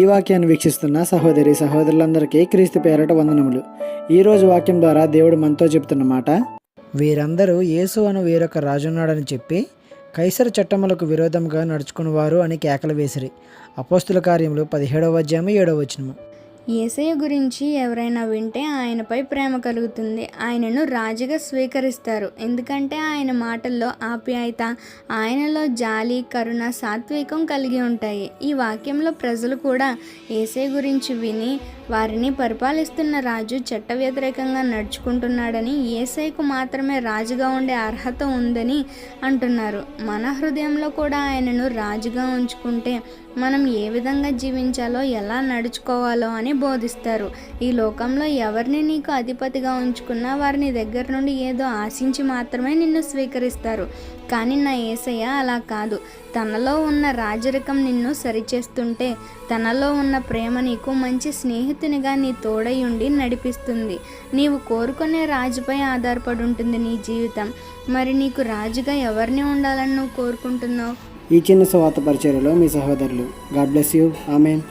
ఈ వాక్యాన్ని వీక్షిస్తున్న సహోదరి సహోదరులందరికీ క్రీస్తు పేరట వందనములు. ఈరోజు వాక్యం ద్వారా దేవుడు మనతో చెబుతున్న మాట, వీరందరూ యేసు అను వేరొక రాజున్నాడని చెప్పి కైసరు చట్టములకు విరోధంగా నడుచుకునివారు అని కేకలు వేసిరి. అపోస్తుల కార్యములు 17వ అధ్యాయం 7వ వచనము. యేసయ్య గురించి ఎవరైనా వింటే ఆయనపై ప్రేమ కలుగుతుంది. ఆయనను రాజుగా స్వీకరిస్తారు. ఎందుకంటే ఆయన మాటల్లో ఆప్యాయత, ఆయనలో జాలి, కరుణ, సాత్వికం కలిగి ఉంటాయి. ఈ వాక్యంలో ప్రజలు కూడా యేసయ్య గురించి విని వారిని పరిపాలిస్తున్న రాజు చట్ట వ్యతిరేకంగా నడుచుకుంటున్నాడని, యేసయ్యకు మాత్రమే రాజుగా ఉండే అర్హత ఉందని అంటున్నారు. మన హృదయంలో కూడా ఆయనను రాజుగా ఉంచుకుంటే మనం ఏ విధంగా జీవించాలో, ఎలా నడుచుకోవాలో అని బోధిస్తారు. ఈ లోకంలో ఎవరిని నీకు అధిపతిగా ఉంచుకున్నా వారిని దగ్గర నుండి ఏదో ఆశించి మాత్రమే నిన్ను స్వీకరిస్తారు. కానీ నా యేసయ్య అలా కాదు. తనలో ఉన్న రాజరికం నిన్ను సరిచేస్తుంటే, తనలో ఉన్న ప్రేమ నీకు మంచి స్నేహితునిగా నీ తోడై ఉండి నడిపిస్తుంది. నీవు కోరుకునే రాజుపై ఆధారపడి ఉంటుంది నీ జీవితం. మరి నీకు రాజుగా ఎవరిని ఉండాలని నువ్వు కోరుకుంటున్నావు? ఈ చిన్న సువార్త పరిచర్యలో మీ సహోదరులు. God bless you. ఆమేన్.